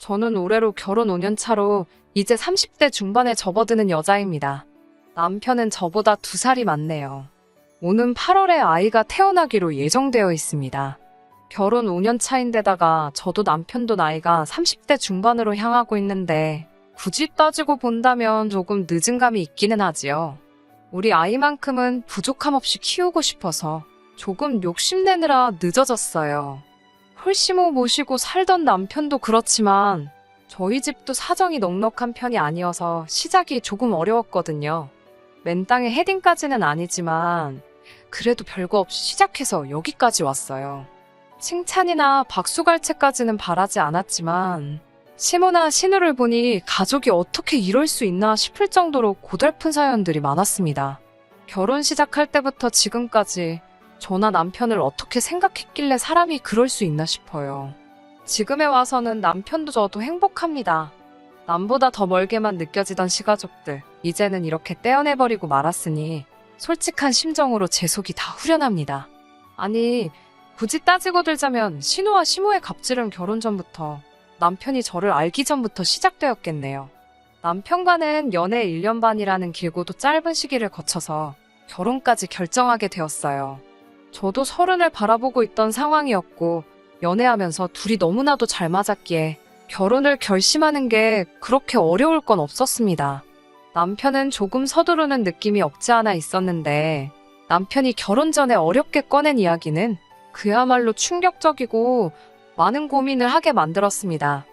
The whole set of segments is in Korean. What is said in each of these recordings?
저는 올해로 결혼 5년 차로 이제 30대 중반에 접어드는 여자입니다. 남편은 저보다 2살이 많네요. 오는 8월에 아이가 태어나기로 예정되어 있습니다. 결혼 5년 차인데다가 저도 남편도 나이가 30대 중반으로 향하고 있는데 굳이 따지고 본다면 조금 늦은 감이 있기는 하지요. 우리 아이만큼은 부족함 없이 키우고 싶어서 조금 욕심내느라 늦어졌어요. 홀시모 모시고 살던 남편도 그렇지만 저희 집도 사정이 넉넉한 편이 아니어서 시작이 조금 어려웠거든요. 맨땅에 헤딩까지는 아니지만 그래도 별거 없이 시작해서 여기까지 왔어요. 칭찬이나 박수갈채까지는 바라지 않았지만 시모나 신우를 보니 가족이 어떻게 이럴 수 있나 싶을 정도로 고달픈 사연들이 많았습니다. 결혼 시작할 때부터 지금까지 저나 남편을 어떻게 생각했길래 사람이 그럴 수 있나 싶어요. 지금에 와서는 남편도 저도 행복합니다. 남보다 더 멀게만 느껴지던 시가족들, 이제는 이렇게 떼어내버리고 말았으니 솔직한 심정으로 제 속이 다 후련합니다. 아니, 굳이 따지고 들자면 신우와 시모의 갑질은 결혼 전부터, 남편이 저를 알기 전부터 시작되었겠네요. 남편과는 연애 1년 반이라는 길고도 짧은 시기를 거쳐서 결혼까지 결정하게 되었어요. 저도 30을 바라보고 있던 상황이었고 연애하면서 둘이 너무나도 잘 맞았기에 결혼을 결심하는 게 그렇게 어려울 건 없었습니다. 남편은 조금 서두르는 느낌이 없지 않아 있었는데 남편이 결혼 전에 어렵게 꺼낸 이야기는 그야말로 충격적이고 많은 고민을 하게 만들었습니다.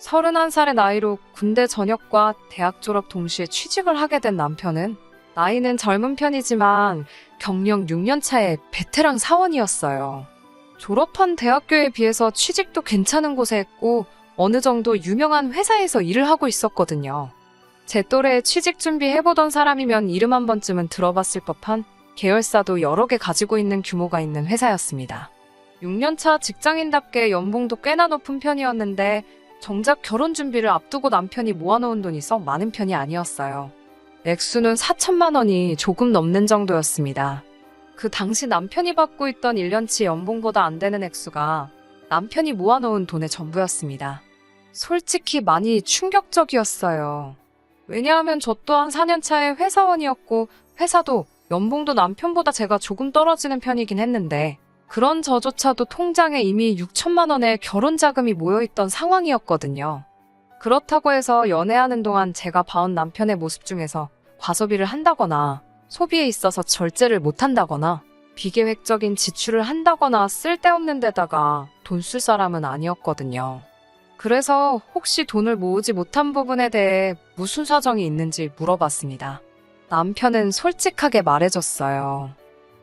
31살의 나이로 군대 전역과 대학 졸업 동시에 취직을 하게 된 남편은 나이는 젊은 편이지만 경력 6년 차의 베테랑 사원이었어요. 졸업한 대학교에 비해서 취직도 괜찮은 곳에 했고 어느 정도 유명한 회사에서 일을 하고 있었거든요. 제 또래에 취직 준비해보던 사람이면 이름 한 번쯤은 들어봤을 법한 계열사도 여러 개 가지고 있는 규모가 있는 회사였습니다. 6년차 직장인답게 연봉도 꽤나 높은 편이었는데 정작 결혼 준비를 앞두고 남편이 모아놓은 돈이 썩 많은 편이 아니었어요. 액수는 4천만 원이 조금 넘는 정도였습니다. 그 당시 남편이 받고 있던 1년치 연봉보다 안 되는 액수가 남편이 모아놓은 돈의 전부였습니다. 솔직히 많이 충격적이었어요. 왜냐하면 저 또한 4년차의 회사원이었고 회사도 연봉도 남편보다 제가 조금 떨어지는 편이긴 했는데 그런 저조차도 통장에 이미 6천만 원의 결혼 자금이 모여있던 상황이었거든요. 그렇다고 해서 연애하는 동안 제가 봐온 남편의 모습 중에서 과소비를 한다거나 소비에 있어서 절제를 못한다거나 비계획적인 지출을 한다거나 쓸데없는 데다가 돈 쓸 사람은 아니었거든요. 그래서 혹시 돈을 모으지 못한 부분에 대해 무슨 사정이 있는지 물어봤습니다. 남편은 솔직하게 말해줬어요.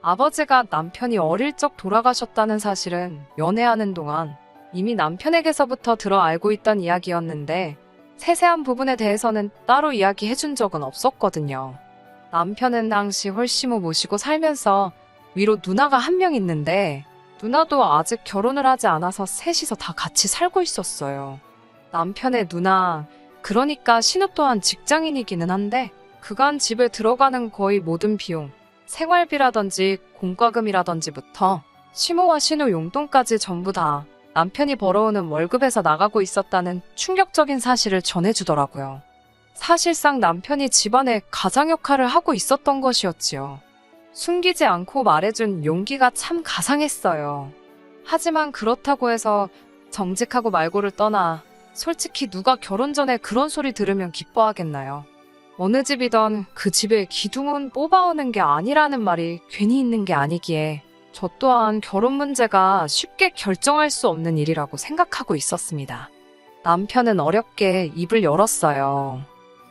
아버지가 남편이 어릴 적 돌아가셨다는 사실은 연애하는 동안 이미 남편에게서부터 들어 알고 있던 이야기였는데 세세한 부분에 대해서는 따로 이야기해준 적은 없었거든요. 남편은 당시 홀시모 모시고 살면서 위로 누나가 한 명 있는데 누나도 아직 결혼을 하지 않아서 셋이서 다 같이 살고 있었어요. 남편의 누나, 그러니까 신우 또한 직장인이기는 한데 그간 집에 들어가는 거의 모든 비용, 생활비라든지 공과금이라든지부터 시모와 신우 용돈까지 전부 다 남편이 벌어오는 월급에서 나가고 있었다는 충격적인 사실을 전해주더라고요. 사실상 남편이 집안의 가장 역할을 하고 있었던 것이었지요. 숨기지 않고 말해준 용기가 참 가상했어요. 하지만 그렇다고 해서 정직하고 말고를 떠나 솔직히 누가 결혼 전에 그런 소리 들으면 기뻐하겠나요? 어느 집이던 그 집의 기둥은 뽑아오는 게 아니라는 말이 괜히 있는 게 아니기에 저 또한 결혼 문제가 쉽게 결정할 수 없는 일이라고 생각하고 있었습니다. 남편은 어렵게 입을 열었어요.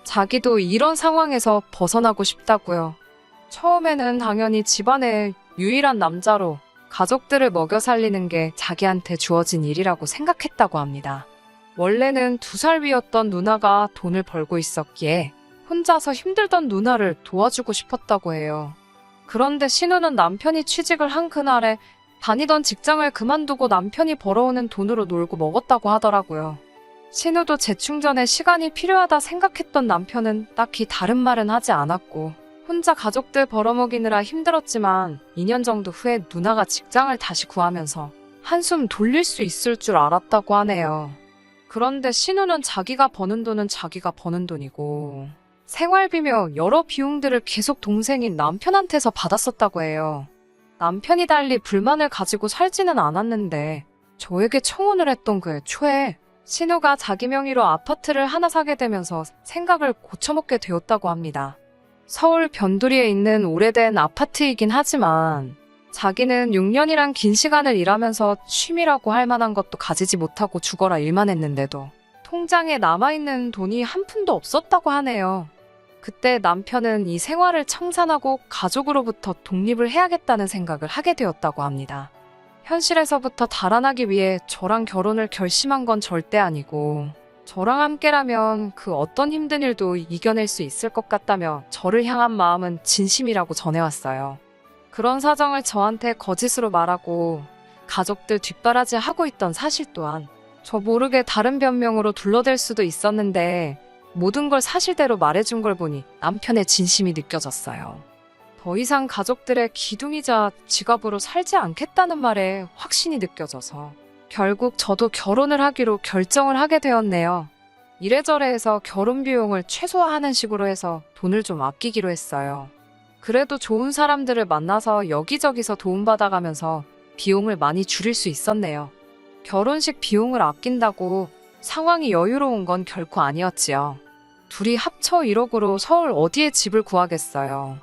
자기도 이런 상황에서 벗어나고 싶다고요. 처음에는 당연히 집안의 유일한 남자로 가족들을 먹여 살리는 게 자기한테 주어진 일이라고 생각했다고 합니다. 원래는 2살 위였던 누나가 돈을 벌고 있었기에 혼자서 힘들던 누나를 도와주고 싶었다고 해요. 그런데 신우는 남편이 취직을 한 그날에 다니던 직장을 그만두고 남편이 벌어오는 돈으로 놀고 먹었다고 하더라고요. 신우도 재충전에 시간이 필요하다 생각했던 남편은 딱히 다른 말은 하지 않았고 혼자 가족들 벌어먹이느라 힘들었지만 2년 정도 후에 누나가 직장을 다시 구하면서 한숨 돌릴 수 있을 줄 알았다고 하네요. 그런데 신우는 자기가 버는 돈은 자기가 버는 돈이고 생활비며 여러 비용들을 계속 동생인 남편한테서 받았었다고 해요. 남편이 달리 불만을 가지고 살지는 않았는데 저에게 청혼을 했던 그 초에 신우가 자기 명의로 아파트를 하나 사게 되면서 생각을 고쳐먹게 되었다고 합니다. 서울 변두리에 있는 오래된 아파트이긴 하지만 자기는 6년이란 긴 시간을 일하면서 취미라고 할 만한 것도 가지지 못하고 죽어라 일만 했는데도 통장에 남아있는 돈이 한 푼도 없었다고 하네요. 그때 남편은 이 생활을 청산하고 가족으로부터 독립을 해야겠다는 생각을 하게 되었다고 합니다. 현실에서부터 달아나기 위해 저랑 결혼을 결심한 건 절대 아니고 저랑 함께라면 그 어떤 힘든 일도 이겨낼 수 있을 것 같다며 저를 향한 마음은 진심이라고 전해왔어요. 그런 사정을 저한테 거짓으로 말하고 가족들 뒷바라지하고 있던 사실 또한 저 모르게 다른 변명으로 둘러댈 수도 있었는데 모든 걸 사실대로 말해준 걸 보니 남편의 진심이 느껴졌어요. 더 이상 가족들의 기둥이자 지갑으로 살지 않겠다는 말에 확신이 느껴져서 결국 저도 결혼을 하기로 결정을 하게 되었네요. 이래저래 해서 결혼 비용을 최소화하는 식으로 해서 돈을 좀 아끼기로 했어요. 그래도 좋은 사람들을 만나서 여기저기서 도움받아가면서 비용을 많이 줄일 수 있었네요. 결혼식 비용을 아낀다고 상황이 여유로운 건 결코 아니었지요. 둘이 합쳐 1억으로 서울 어디에 집을 구하겠어요.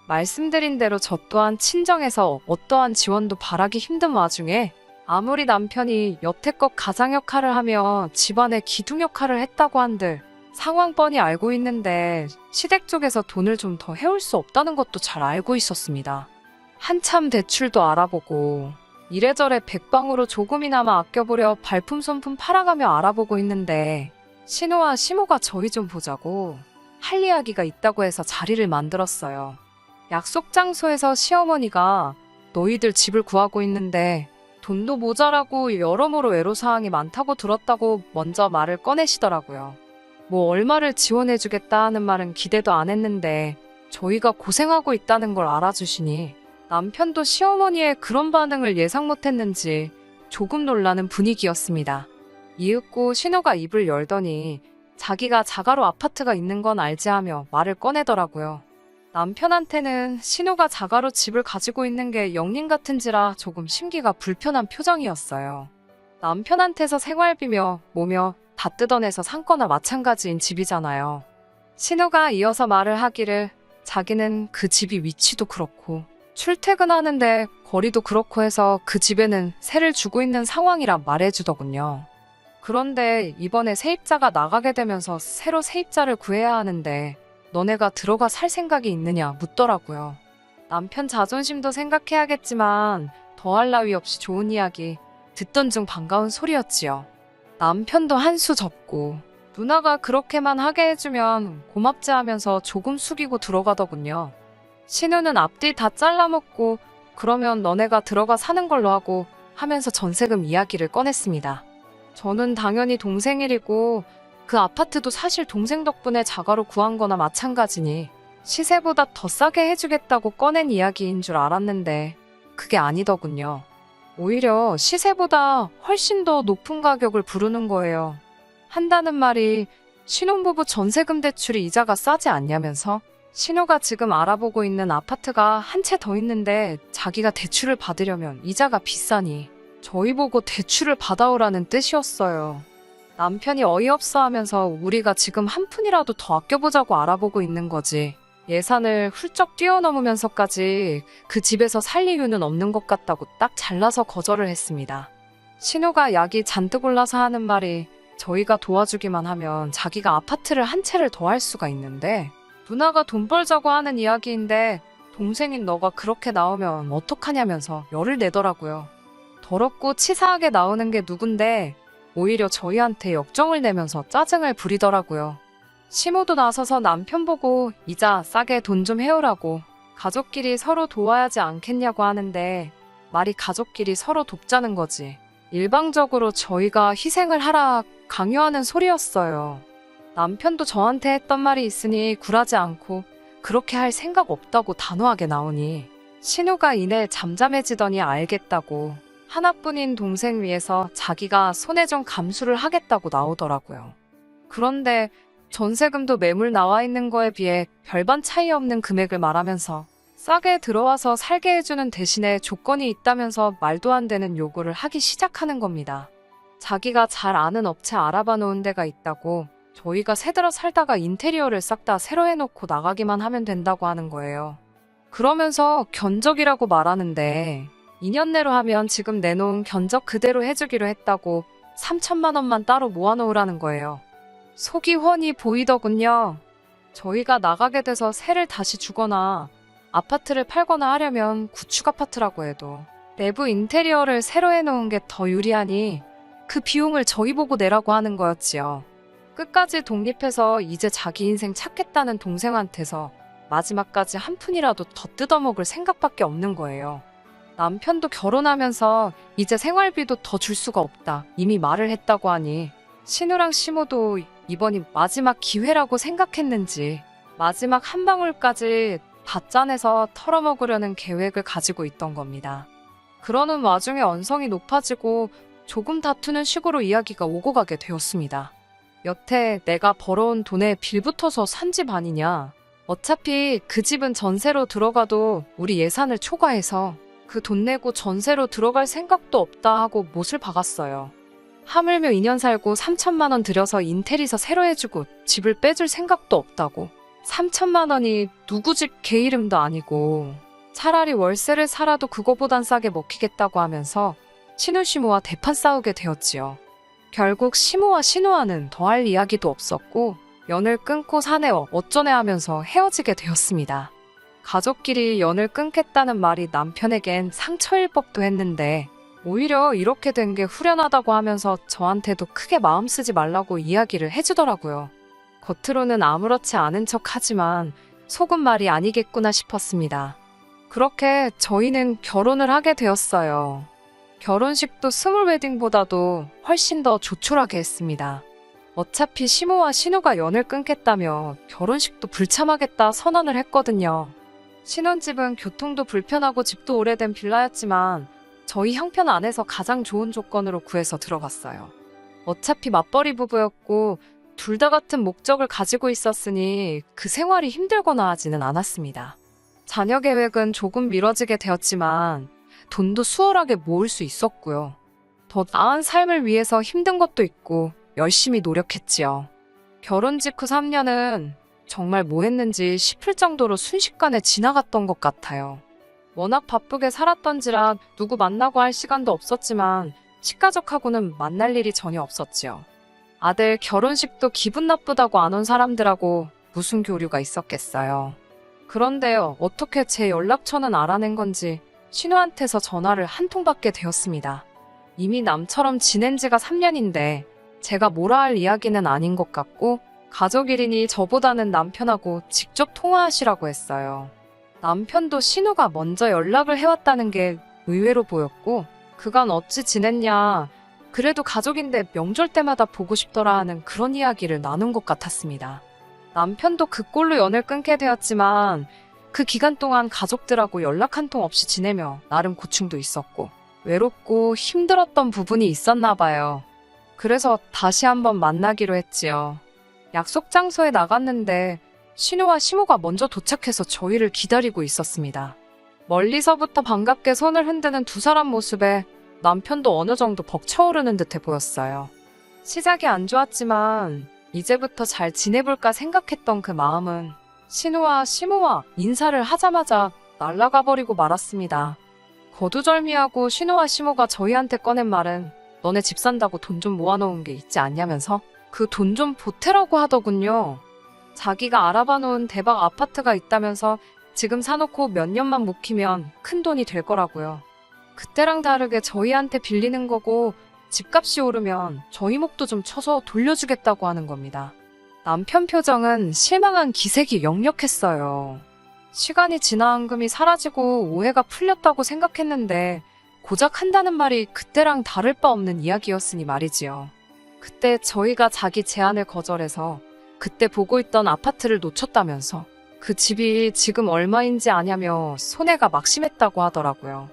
말씀드린 대로 저 또한 친정에서 어떠한 지원도 바라기 힘든 와중에 아무리 남편이 여태껏 가장 역할을 하며 집안의 기둥 역할을 했다고 한들 상황 뻔히 알고 있는데 시댁 쪽에서 돈을 좀 더 해올 수 없다는 것도 잘 알고 있었습니다. 한참 대출도 알아보고 이래저래 백방으로 조금이나마 아껴보려 발품 손품 팔아가며 알아보고 있는데 신우와 시모가 저희 좀 보자고 할 이야기가 있다고 해서 자리를 만들었어요. 약속 장소에서 시어머니가 너희들 집을 구하고 있는데 돈도 모자라고 여러모로 애로사항이 많다고 들었다고 먼저 말을 꺼내시더라고요. 뭐 얼마를 지원해주겠다 하는 말은 기대도 안 했는데 저희가 고생하고 있다는 걸 알아주시니 남편도 시어머니의 그런 반응을 예상 못했는지 조금 놀라는 분위기였습니다. 이윽고 신우가 입을 열더니 자기가 자가로 아파트가 있는 건 알지 하며 말을 꺼내더라고요. 남편한테는 신우가 자가로 집을 가지고 있는 게 영린 같은지라 조금 심기가 불편한 표정이었어요. 남편한테서 생활비며 뭐며 다 뜯어내서 산 거나 마찬가지인 집이잖아요. 신우가 이어서 말을 하기를 자기는 그 집이 위치도 그렇고 출퇴근하는데 거리도 그렇고 해서 그 집에는 세를 주고 있는 상황이라 말해주더군요. 그런데 이번에 세입자가 나가게 되면서 새로 세입자를 구해야 하는데 너네가 들어가 살 생각이 있느냐 묻더라고요. 남편 자존심도 생각해야겠지만 더할 나위 없이 좋은 이야기 듣던 중 반가운 소리였지요. 남편도 한 수 접고 누나가 그렇게만 하게 해주면 고맙지 하면서 조금 숙이고 들어가더군요. 신우는 앞뒤 다 잘라먹고 그러면 너네가 들어가 사는 걸로 하고 하면서 전세금 이야기를 꺼냈습니다. 저는 당연히 동생 일이고 그 아파트도 사실 동생 덕분에 자가로 구한 거나 마찬가지니 시세보다 더 싸게 해주겠다고 꺼낸 이야기인 줄 알았는데 그게 아니더군요. 오히려 시세보다 훨씬 더 높은 가격을 부르는 거예요. 한다는 말이 신혼부부 전세금 대출이 이자가 싸지 않냐면서 신우가 지금 알아보고 있는 아파트가 한 채 더 있는데 자기가 대출을 받으려면 이자가 비싸니 저희 보고 대출을 받아오라는 뜻이었어요. 남편이 어이없어 하면서 우리가 지금 한 푼이라도 더 아껴보자고 알아보고 있는 거지. 예산을 훌쩍 뛰어넘으면서까지 그 집에서 살 이유는 없는 것 같다고 딱 잘라서 거절을 했습니다. 신우가 약이 잔뜩 올라서 하는 말이 저희가 도와주기만 하면 자기가 아파트를 한 채를 더 할 수가 있는데 누나가 돈 벌자고 하는 이야기인데 동생인 너가 그렇게 나오면 어떡하냐면서 열을 내더라고요. 더럽고 치사하게 나오는 게 누군데 오히려 저희한테 역정을 내면서 짜증을 부리더라고요. 시모도 나서서 남편 보고 이자 싸게 돈 좀 해오라고 가족끼리 서로 도와야지 않겠냐고 하는데 말이 가족끼리 서로 돕자는 거지. 일방적으로 저희가 희생을 하라 강요하는 소리였어요. 남편도 저한테 했던 말이 있으니 굴하지 않고 그렇게 할 생각 없다고 단호하게 나오니 신우가 이내 잠잠해지더니 알겠다고 하나뿐인 동생 위해서 자기가 손해 좀 감수를 하겠다고 나오더라고요. 그런데 전세금도 매물 나와 있는 거에 비해 별반 차이 없는 금액을 말하면서 싸게 들어와서 살게 해주는 대신에 조건이 있다면서 말도 안 되는 요구를 하기 시작하는 겁니다. 자기가 잘 아는 업체 알아봐 놓은 데가 있다고 저희가 새들어 살다가 인테리어를 싹 다 새로 해놓고 나가기만 하면 된다고 하는 거예요. 그러면서 견적이라고 말하는데 2년 내로 하면 지금 내놓은 견적 그대로 해주기로 했다고 3천만 원만 따로 모아놓으라는 거예요. 속이 훤히 보이더군요. 저희가 나가게 돼서 세를 다시 주거나 아파트를 팔거나 하려면 구축 아파트라고 해도 내부 인테리어를 새로 해놓은 게 더 유리하니 그 비용을 저희 보고 내라고 하는 거였지요. 끝까지 독립해서 이제 자기 인생 찾겠다는 동생한테서 마지막까지 한 푼이라도 더 뜯어먹을 생각밖에 없는 거예요. 남편도 결혼하면서 이제 생활비도 더 줄 수가 없다 이미 말을 했다고 하니 신우랑 시모도 이번이 마지막 기회라고 생각했는지 마지막 한 방울까지 다 짜내서 털어먹으려는 계획을 가지고 있던 겁니다. 그러는 와중에 언성이 높아지고 조금 다투는 식으로 이야기가 오고 가게 되었습니다. 여태 내가 벌어온 돈에 빌붙어서 산 집 아니냐. 어차피 그 집은 전세로 들어가도 우리 예산을 초과해서 그 돈 내고 전세로 들어갈 생각도 없다 하고 못을 박았어요. 하물며 2년 살고 3천만 원 들여서 인테리어 새로 해주고 집을 빼줄 생각도 없다고. 3천만 원이 누구 집 개 이름도 아니고 차라리 월세를 살아도 그거보단 싸게 먹히겠다고 하면서 신우시모와 대판 싸우게 되었지요. 결국 시모와 신우와는 더할 이야기도 없었고 연을 끊고 사내 어쩌네 하면서 헤어지게 되었습니다. 가족끼리 연을 끊겠다는 말이 남편에겐 상처일 법도 했는데 오히려 이렇게 된 게 후련하다고 하면서 저한테도 크게 마음 쓰지 말라고 이야기를 해주더라고요. 겉으로는 아무렇지 않은 척 하지만 속은 말이 아니겠구나 싶었습니다. 그렇게 저희는 결혼을 하게 되었어요. 결혼식도 스몰 웨딩보다도 훨씬 더 조촐하게 했습니다. 어차피 시모와 신우가 연을 끊겠다며 결혼식도 불참하겠다 선언을 했거든요. 신혼집은 교통도 불편하고 집도 오래된 빌라였지만 저희 형편 안에서 가장 좋은 조건으로 구해서 들어갔어요. 어차피 맞벌이 부부였고 둘 다 같은 목적을 가지고 있었으니 그 생활이 힘들거나 하지는 않았습니다. 자녀 계획은 조금 미뤄지게 되었지만 돈도 수월하게 모을 수 있었고요. 더 나은 삶을 위해서 힘든 것도 있고 열심히 노력했지요. 결혼 직후 3년은 정말 뭐 했는지 싶을 정도로 순식간에 지나갔던 것 같아요. 워낙 바쁘게 살았던지라 누구 만나고 할 시간도 없었지만 식가족하고는 만날 일이 전혀 없었지요. 아들 결혼식도 기분 나쁘다고 안 온 사람들하고 무슨 교류가 있었겠어요. 그런데 어떻게 제 연락처는 알아낸 건지 신우한테서 전화를 한 통 받게 되었습니다. 이미 남처럼 지낸 지가 3년인데 제가 뭐라 할 이야기는 아닌 것 같고 가족 일이니 저보다는 남편하고 직접 통화하시라고 했어요. 남편도 신우가 먼저 연락을 해왔다는 게 의외로 보였고 그간 어찌 지냈냐, 그래도 가족인데 명절 때마다 보고 싶더라 하는 그런 이야기를 나눈 것 같았습니다. 남편도 그 꼴로 연을 끊게 되었지만 그 기간 동안 가족들하고 연락 한 통 없이 지내며 나름 고충도 있었고 외롭고 힘들었던 부분이 있었나 봐요. 그래서 다시 한번 만나기로 했지요. 약속 장소에 나갔는데 신우와 시모가 먼저 도착해서 저희를 기다리고 있었습니다. 멀리서부터 반갑게 손을 흔드는 두 사람 모습에 남편도 어느 정도 벅차오르는 듯해 보였어요. 시작이 안 좋았지만 이제부터 잘 지내볼까 생각했던 그 마음은 신우와 시모와 인사를 하자마자 날아가 버리고 말았습니다. 거두절미하고 신우와 시모가 저희한테 꺼낸 말은 너네 집 산다고 돈 좀 모아놓은 게 있지 않냐면서 그 돈 좀 보태라고 하더군요. 자기가 알아봐 놓은 대박 아파트가 있다면서 지금 사놓고 몇 년만 묵히면 큰 돈이 될 거라고요. 그때랑 다르게 저희한테 빌리는 거고 집값이 오르면 저희 목도 좀 쳐서 돌려주겠다고 하는 겁니다. 남편 표정은 실망한 기색이 역력했어요. 시간이 지나 앙금이 사라지고 오해가 풀렸다고 생각했는데 고작 한다는 말이 그때랑 다를 바 없는 이야기였으니 말이지요. 그때 저희가 자기 제안을 거절해서 그때 보고 있던 아파트를 놓쳤다면서 그 집이 지금 얼마인지 아냐며 손해가 막심했다고 하더라고요.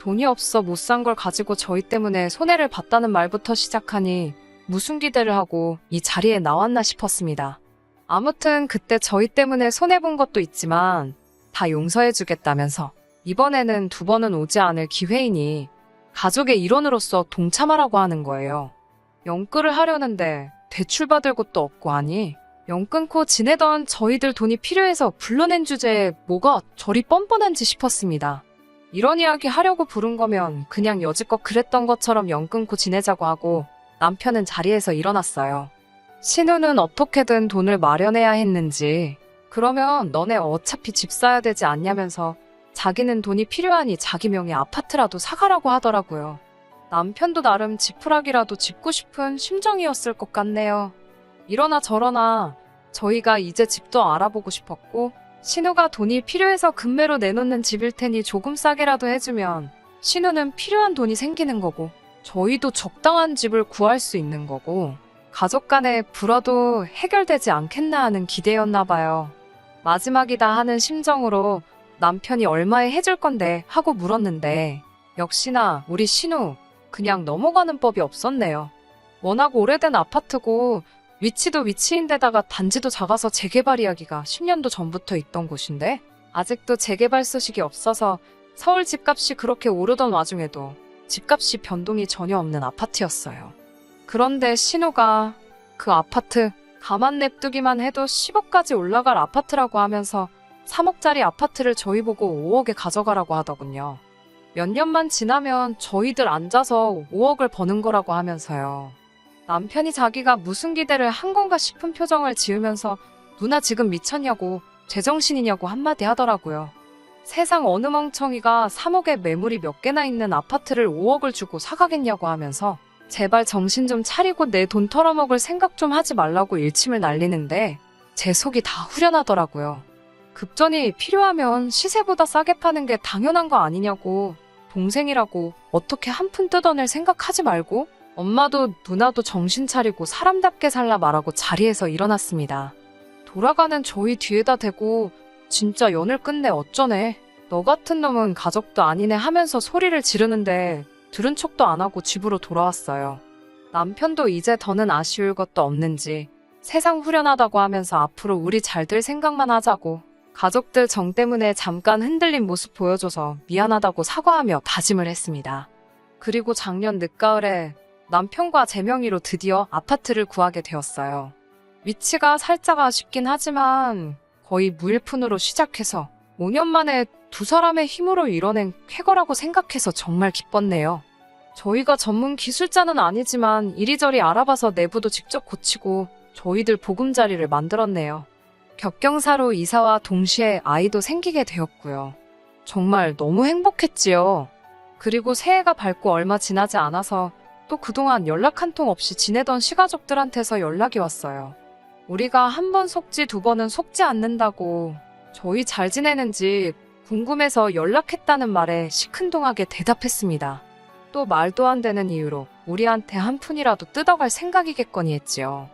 돈이 없어 못 산 걸 가지고 저희 때문에 손해를 봤다는 말부터 시작하니 무슨 기대를 하고 이 자리에 나왔나 싶었습니다. 아무튼 그때 저희 때문에 손해본 것도 있지만 다 용서해주겠다면서 이번에는 두 번은 오지 않을 기회이니 가족의 일원으로서 동참하라고 하는 거예요. 영끌을 하려는데 대출받을 곳도 없고 하니 영 끊고 지내던 저희들 돈이 필요해서 불러낸 주제에 뭐가 저리 뻔뻔한지 싶었습니다. 이런 이야기 하려고 부른 거면 그냥 여지껏 그랬던 것처럼 영 끊고 지내자고 하고 남편은 자리에서 일어났어요. 신우는 어떻게든 돈을 마련해야 했는지 그러면 너네 어차피 집 사야 되지 않냐면서 자기는 돈이 필요하니 자기 명의 아파트라도 사가라고 하더라고요. 남편도 나름 지푸라기라도 짚고 싶은 심정이었을 것 같네요. 이러나 저러나 저희가 이제 집도 알아보고 싶었고 신우가 돈이 필요해서 급매로 내놓는 집일 테니 조금 싸게라도 해주면 신우는 필요한 돈이 생기는 거고 저희도 적당한 집을 구할 수 있는 거고 가족 간의 불화도 해결되지 않겠나 하는 기대였나 봐요. 마지막이다 하는 심정으로 남편이 얼마에 해줄 건데 하고 물었는데 역시나 우리 신우 그냥 넘어가는 법이 없었네요. 워낙 오래된 아파트고 위치도 위치인데다가 단지도 작아서 재개발 이야기가 10년도 전부터 있던 곳인데 아직도 재개발 소식이 없어서 서울 집값이 그렇게 오르던 와중에도 집값이 변동이 전혀 없는 아파트였어요. 그런데 신우가 그 아파트 가만 냅두기만 해도 10억까지 올라갈 아파트라고 하면서 3억짜리 아파트를 저희 보고 5억에 가져가라고 하더군요. 몇 년만 지나면 저희들 앉아서 5억을 버는 거라고 하면서요. 남편이 자기가 무슨 기대를 한 건가 싶은 표정을 지으면서 누나 지금 미쳤냐고 제정신이냐고 한마디 하더라고요. 세상 어느 멍청이가 3억에 매물이 몇 개나 있는 아파트를 5억을 주고 사가겠냐고 하면서 제발 정신 좀 차리고 내 돈 털어먹을 생각 좀 하지 말라고 일침을 날리는데 제 속이 다 후련하더라고요. 급전이 필요하면 시세보다 싸게 파는 게 당연한 거 아니냐고 동생이라고 어떻게 한 푼 뜯어낼 생각하지 말고 엄마도 누나도 정신 차리고 사람답게 살라 말하고 자리에서 일어났습니다. 돌아가는 저희 뒤에다 대고 진짜 연을 끝내 어쩌네. 너 같은 놈은 가족도 아니네 하면서 소리를 지르는데 들은 척도 안 하고 집으로 돌아왔어요. 남편도 이제 더는 아쉬울 것도 없는지 세상 후련하다고 하면서 앞으로 우리 잘 될 생각만 하자고 가족들 정 때문에 잠깐 흔들린 모습 보여줘서 미안하다고 사과하며 다짐을 했습니다. 그리고 작년 늦가을에 남편과 제 명의로 드디어 아파트를 구하게 되었어요. 위치가 살짝 아쉽긴 하지만 거의 무일푼으로 시작해서 5년 만에 두 사람의 힘으로 이뤄낸 쾌거라고 생각해서 정말 기뻤네요. 저희가 전문 기술자는 아니지만 이리저리 알아봐서 내부도 직접 고치고 저희들 보금자리를 만들었네요. 격경사로 이사와 동시에 아이도 생기게 되었고요. 정말 너무 행복했지요. 그리고 새해가 밝고 얼마 지나지 않아서 또 그동안 연락 한 통 없이 지내던 시가족들한테서 연락이 왔어요. 우리가 한 번 속지 두 번은 속지 않는다고 저희 잘 지내는지 궁금해서 연락했다는 말에 시큰둥하게 대답했습니다. 또 말도 안 되는 이유로 우리한테 한 푼이라도 뜯어갈 생각이겠거니 했지요.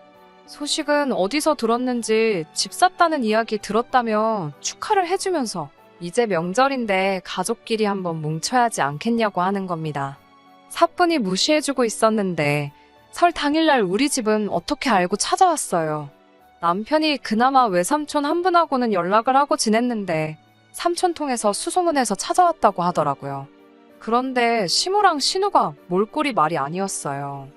소식은 어디서 들었는지 집 샀다는 이야기 들었다며 축하를 해주면서 이제 명절인데 가족끼리 한번 뭉쳐야지 않겠냐고 하는 겁니다. 사뿐히 무시해주고 있었는데 설 당일날 우리 집은 어떻게 알고 찾아왔어요. 남편이 그나마 외삼촌 한 분하고는 연락을 하고 지냈는데 삼촌 통해서 수소문해서 찾아왔다고 하더라고요. 그런데 시무랑 신우가 몰골이 말이 아니었어요.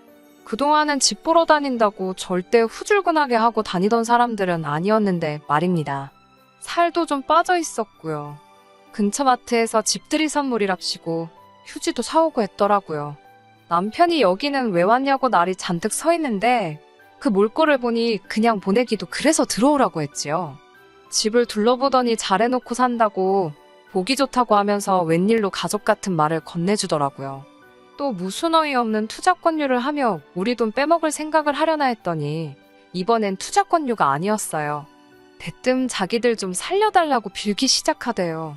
그동안은 집 보러 다닌다고 절대 후줄근하게 하고 다니던 사람들은 아니었는데 말입니다. 살도 좀 빠져 있었고요. 근처 마트에서 집들이 선물이랍시고 휴지도 사오고 했더라고요. 남편이 여기는 왜 왔냐고 날이 잔뜩 서 있는데 그 몰골을 보니 그냥 보내기도 그래서 들어오라고 했지요. 집을 둘러보더니 잘해놓고 산다고 보기 좋다고 하면서 웬일로 가족 같은 말을 건네주더라고요. 또 무슨 어이없는 투자권유를 하며 우리 돈 빼먹을 생각을 하려나 했더니 이번엔 투자권유가 아니었어요. 대뜸 자기들 좀 살려달라고 빌기 시작하대요.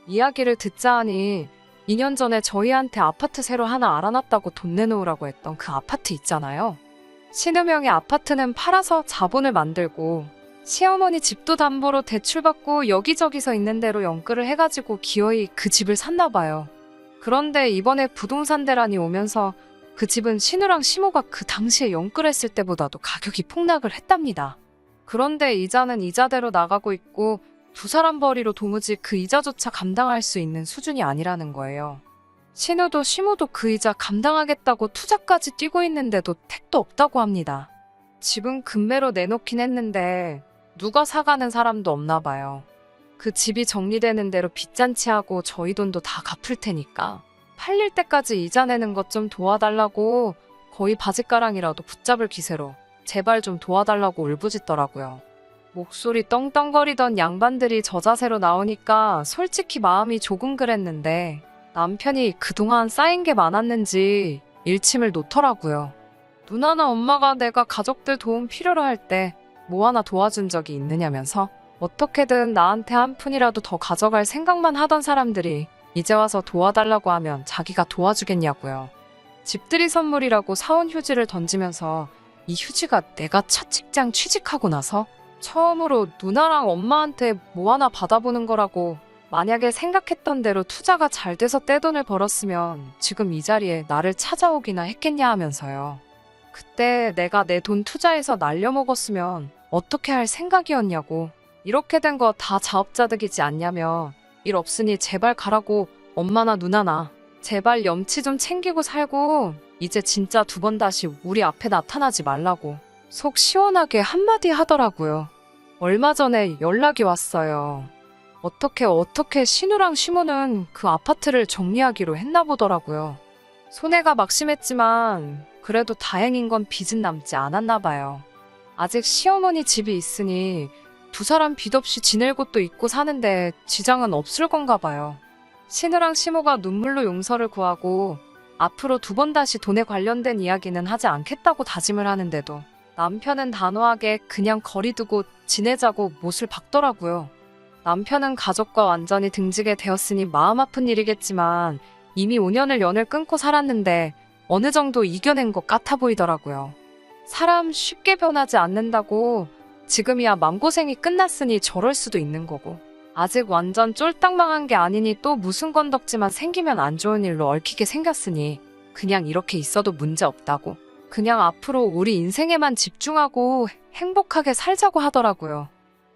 이야기를 듣자 하니 2년 전에 저희한테 아파트 새로 하나 알아놨다고 돈 내놓으라고 했던 그 아파트 있잖아요. 신우명의 아파트는 팔아서 자본을 만들고 시어머니 집도 담보로 대출받고 여기저기서 있는 대로 연끌을 해가지고 기어이 그 집을 샀나 봐요. 그런데 이번에 부동산 대란이 오면서 그 집은 신우랑 시모가 그 당시에 영끌했을 때보다도 가격이 폭락을 했답니다. 그런데 이자는 이자대로 나가고 있고 두 사람 벌이로 도무지 그 이자조차 감당할 수 있는 수준이 아니라는 거예요. 신우도 시모도 그 이자 감당하겠다고 투자까지 뛰고 있는데도 택도 없다고 합니다. 집은 금매로 내놓긴 했는데 누가 사가는 사람도 없나 봐요. 그 집이 정리되는 대로 빚잔치하고 저희 돈도 다 갚을 테니까 팔릴 때까지 이자 내는 것 좀 도와달라고 거의 바짓가랑이라도 붙잡을 기세로 제발 좀 도와달라고 울부짖더라고요. 목소리 떵떵거리던 양반들이 저 자세로 나오니까 솔직히 마음이 조금 그랬는데 남편이 그동안 쌓인 게 많았는지 일침을 놓더라고요. 누나나 엄마가 내가 가족들 도움 필요로 할 때 뭐 하나 도와준 적이 있느냐면서 어떻게든 나한테 한 푼이라도 더 가져갈 생각만 하던 사람들이 이제 와서 도와달라고 하면 자기가 도와주겠냐고요. 집들이 선물이라고 사온 휴지를 던지면서 이 휴지가 내가 첫 직장 취직하고 나서 처음으로 누나랑 엄마한테 뭐 하나 받아보는 거라고 만약에 생각했던 대로 투자가 잘 돼서 떼돈을 벌었으면 지금 이 자리에 나를 찾아오기나 했겠냐 하면서요. 그때 내가 내 돈 투자해서 날려먹었으면 어떻게 할 생각이었냐고. 이렇게 된 거 다 자업자득이지 않냐며 일 없으니 제발 가라고 엄마나 누나나 제발 염치 좀 챙기고 살고 이제 진짜 두 번 다시 우리 앞에 나타나지 말라고 속 시원하게 한마디 하더라고요. 얼마 전에 연락이 왔어요. 어떻게 신우랑 시모는 그 아파트를 정리하기로 했나 보더라고요. 손해가 막심했지만 그래도 다행인 건 빚은 남지 않았나 봐요. 아직 시어머니 집이 있으니 두 사람 빚 없이 지낼 곳도 있고 사는데 지장은 없을 건가 봐요. 신우랑 시모가 눈물로 용서를 구하고 앞으로 두 번 다시 돈에 관련된 이야기는 하지 않겠다고 다짐을 하는데도 남편은 단호하게 그냥 거리 두고 지내자고 못을 박더라고요. 남편은 가족과 완전히 등지게 되었으니 마음 아픈 일이겠지만 이미 5년을 연을 끊고 살았는데 어느 정도 이겨낸 것 같아 보이더라고요. 사람 쉽게 변하지 않는다고 지금이야 맘고생이 끝났으니 저럴 수도 있는 거고 아직 완전 쫄딱 망한 게 아니니 또 무슨 건덕지만 생기면 안 좋은 일로 얽히게 생겼으니 그냥 이렇게 있어도 문제 없다고 그냥 앞으로 우리 인생에만 집중하고 행복하게 살자고 하더라고요.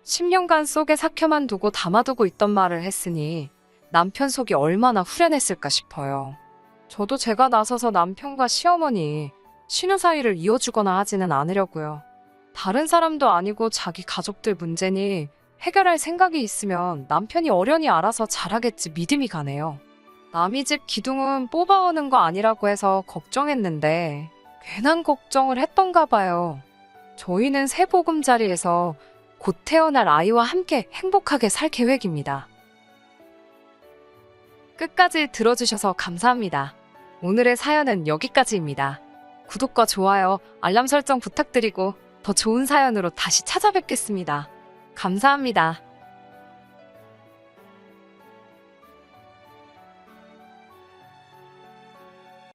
10년간 속에 삭혀만 두고 담아두고 있던 말을 했으니 남편 속이 얼마나 후련했을까 싶어요. 저도 제가 나서서 남편과 시어머니, 신우 사이를 이어주거나 하지는 않으려고요. 다른 사람도 아니고 자기 가족들 문제니 해결할 생각이 있으면 남편이 어련히 알아서 잘하겠지 믿음이 가네요. 남의 집 기둥은 뽑아오는 거 아니라고 해서 걱정했는데 괜한 걱정을 했던가 봐요. 저희는 새 보금자리에서 곧 태어날 아이와 함께 행복하게 살 계획입니다. 끝까지 들어주셔서 감사합니다. 오늘의 사연은 여기까지입니다. 구독과 좋아요, 알람 설정 부탁드리고 더 좋은 사연으로 다시 찾아뵙겠습니다. 감사합니다.